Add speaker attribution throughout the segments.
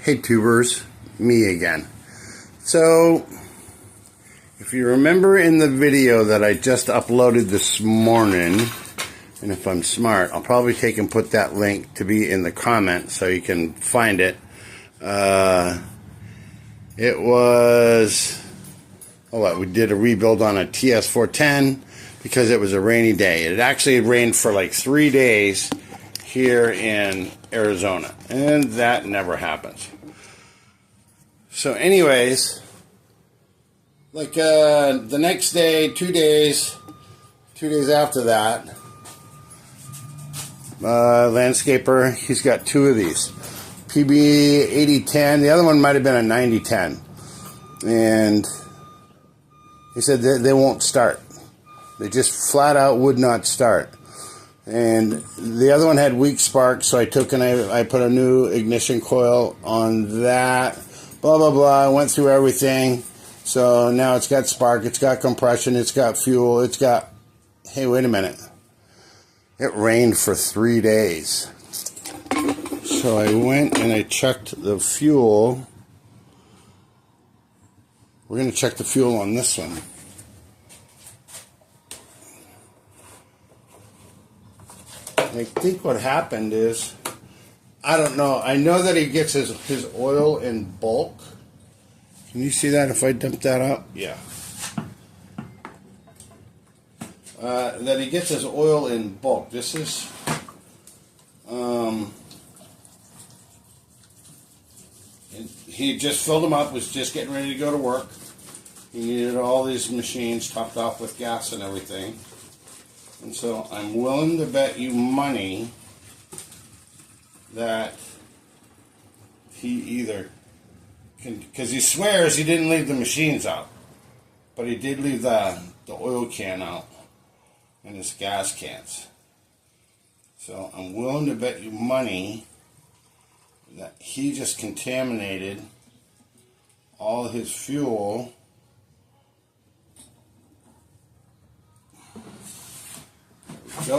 Speaker 1: Hey tubers, me again. So, if you remember in the video that I just uploaded this morning, and if I'm smart, I'll probably take and put that link to be in the comments so you can find it. It was, we did a rebuild on a TS410 because it was a rainy day. It actually rained for like 3 days here in Arizona, and that never happens. So anyways, like the next day, 2 days after that, landscaper, he's got two of these PB 8010. The other one might have been a 9010, and he said they won't start. They just flat out would not start. And the other one had weak spark, so I took and I put a new ignition coil on that. Blah, blah, blah. I went through everything. So now it's got spark, it's got compression, it's got fuel, it's got... Hey, wait a minute. It rained for 3 days. So I went and I checked the fuel. We're going to check the fuel on this one. I think what happened is, I don't know. I know that he gets his oil in bulk. Can you see that if I dump that out? Yeah. That he gets his oil in bulk. This is, he just filled them up, was just getting ready to go to work. He needed all these machines topped off with gas and everything. And so I'm willing to bet you money that he either can, because he swears he didn't leave the machines out, but he did leave the oil can out and his gas cans. So I'm willing to bet you money that he just contaminated all his fuel. Go.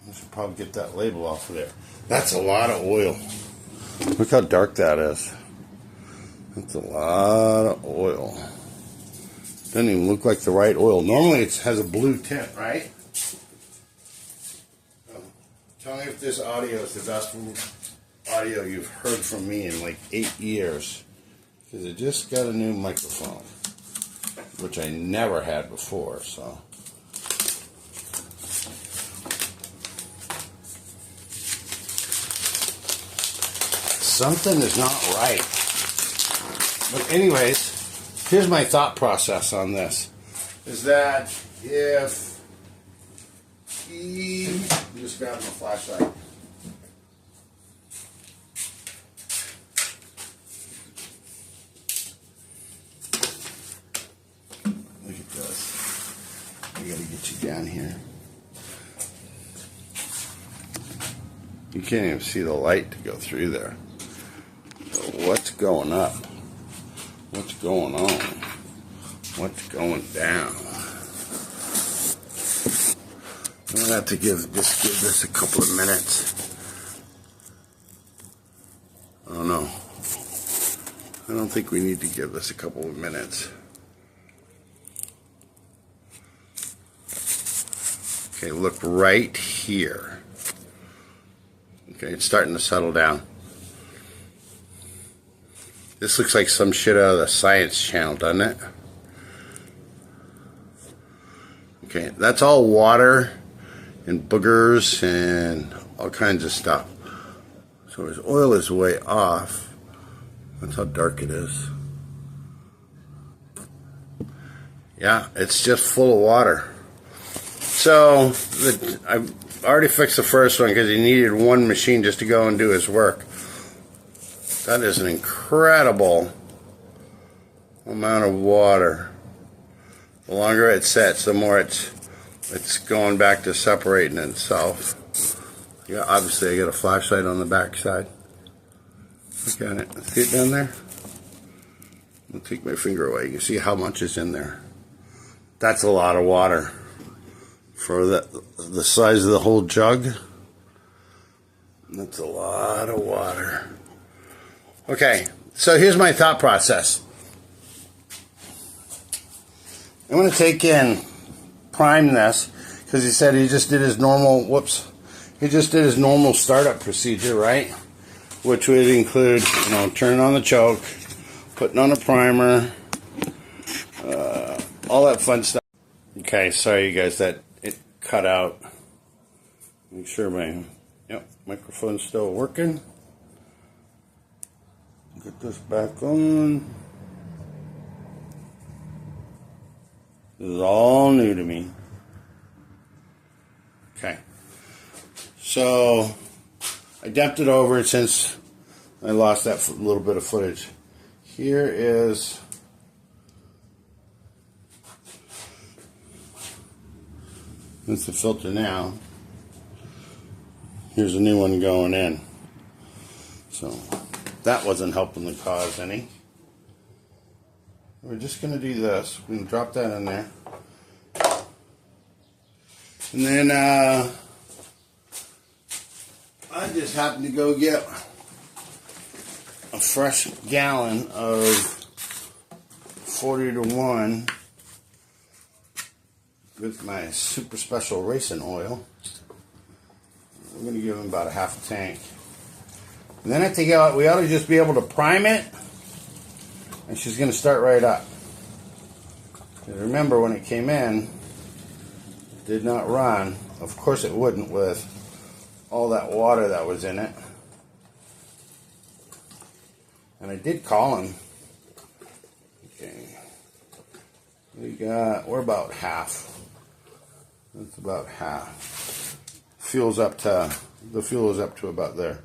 Speaker 1: I should probably get that label off of there. That's a lot of oil. Look how dark that is. That's a lot of oil. Doesn't even look like the right oil. Normally it has a blue tint, right? Tell me if this audio is the best audio you've heard from me in like 8 years. Because I just got a new microphone, which I never had before, so. Something is not right. But anyways, here's my thought process on this. Is that if he... I'm just grabbing my flashlight. Look at this. I gotta get you down here. You can't even see the light to go through there. So what's going up? What's going on? What's going down? I'm gonna have to give this a couple of minutes. Oh no. I don't think we need to give this a couple of minutes. Okay, look right here. Okay, it's starting to settle down. This looks like some shit out of the Science Channel, doesn't it? Okay, that's all water and boogers and all kinds of stuff. So his oil is way off. That's how dark it is. Yeah, it's just full of water. So I've already fixed the first one because he needed one machine just to go and do his work. That is an incredible amount of water. The longer it sets, the more it's going back to separating itself. Yeah, obviously I got a flashlight on the back side. Look at it. See it down there? I'll take my finger away. You can see how much is in there. That's a lot of water for the size of the whole jug. That's a lot of water. Okay, so here's my thought process. I'm going to take in, prime this, because he said he just did his normal, he just did his normal startup procedure, right? Which would include, turning on the choke, putting on a primer, all that fun stuff. Okay, sorry you guys that it cut out. Make sure my microphone's still working. Get this back on. This is all new to me. Okay. So I dumped it over since I lost that little bit of footage. Here is that's the filter now. Here's a new one going in. So that wasn't helping the cause any. We're just going to do this. We can drop that in there. And then I just happened to go get a fresh gallon of 40 to 1 with my super special racing oil. We're going to give him about a half a tank. And then I think we ought to just be able to prime it, and she's going to start right up. Remember, when it came in, it did not run. Of course it wouldn't with all that water that was in it. And I did call him. Okay. We're about half. That's about half. The fuel is up to about there.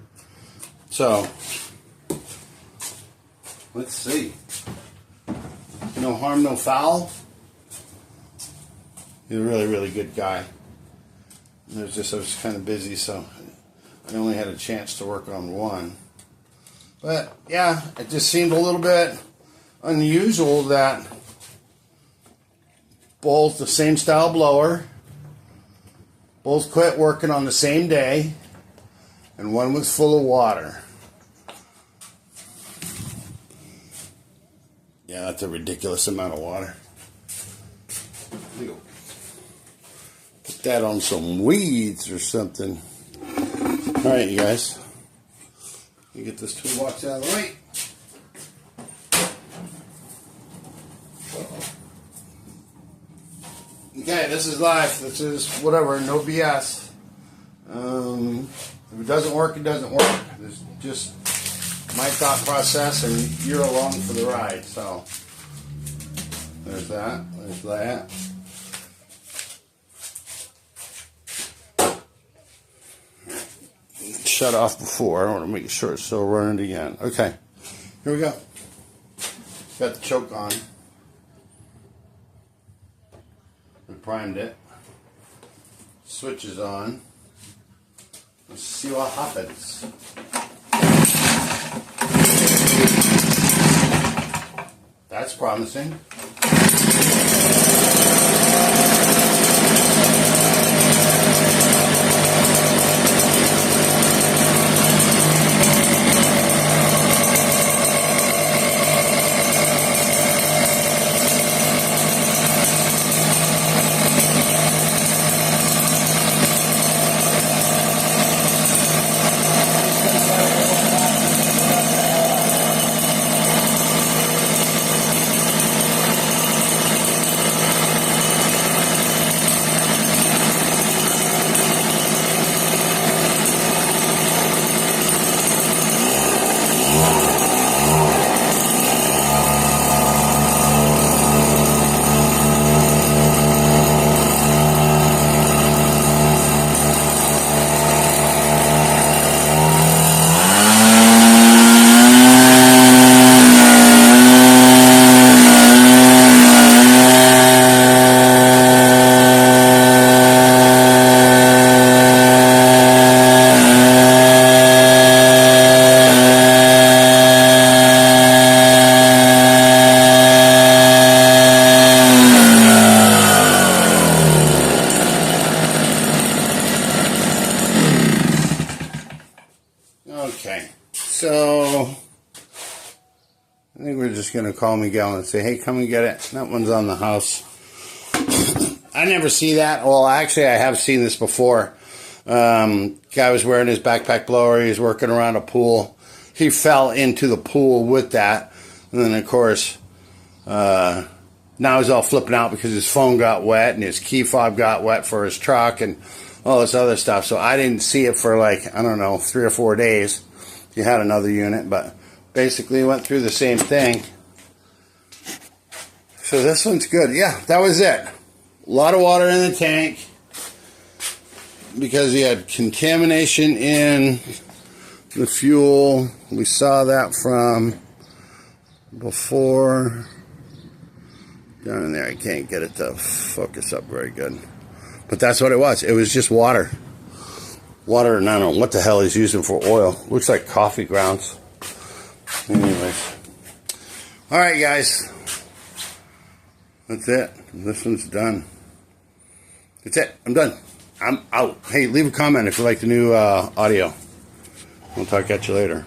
Speaker 1: So, let's see. No harm, no foul. He's a really, really good guy. I was kind of busy, so I only had a chance to work on one. But, yeah, it just seemed a little bit unusual that both the same style blower, both quit working on the same day, and one was full of water. Yeah, that's a ridiculous amount of water. Put that on some weeds or something. All right, you guys. Let me get this toolbox out of the way. Okay, this is live. This is whatever, no BS. If it doesn't work, it doesn't work. It's just my thought process, and you're along for the ride. So there's that. There's that. Shut off before. I want to make sure it's still running again. Okay, here we go. Got the choke on. We primed it. Switch is on. Let's see what happens. That's promising. Okay, so I think we're just going to call Miguel and say, hey, come and get it. That one's on the house. I never see that. Well, actually, I have seen this before. Guy was wearing his backpack blower. He was working around a pool. He fell into the pool with that. And then, of course, now he's all flipping out because his phone got wet and his key fob got wet for his truck and all this other stuff. So I didn't see it for like, I don't know, 3 or 4 days. He had another unit, but basically went through the same thing. So this one's good. Yeah, that was it. A lot of water in the tank because he had contamination in the fuel. We saw that from before. Down in there, I can't get it to focus up very good. But that's what it was. It was just water. Water, and I don't know what the hell he's using for oil. Looks like coffee grounds. Anyways. Alright, guys. That's it. This one's done. That's it. I'm done. I'm out. Hey, leave a comment if you like the new audio. We'll talk at you later.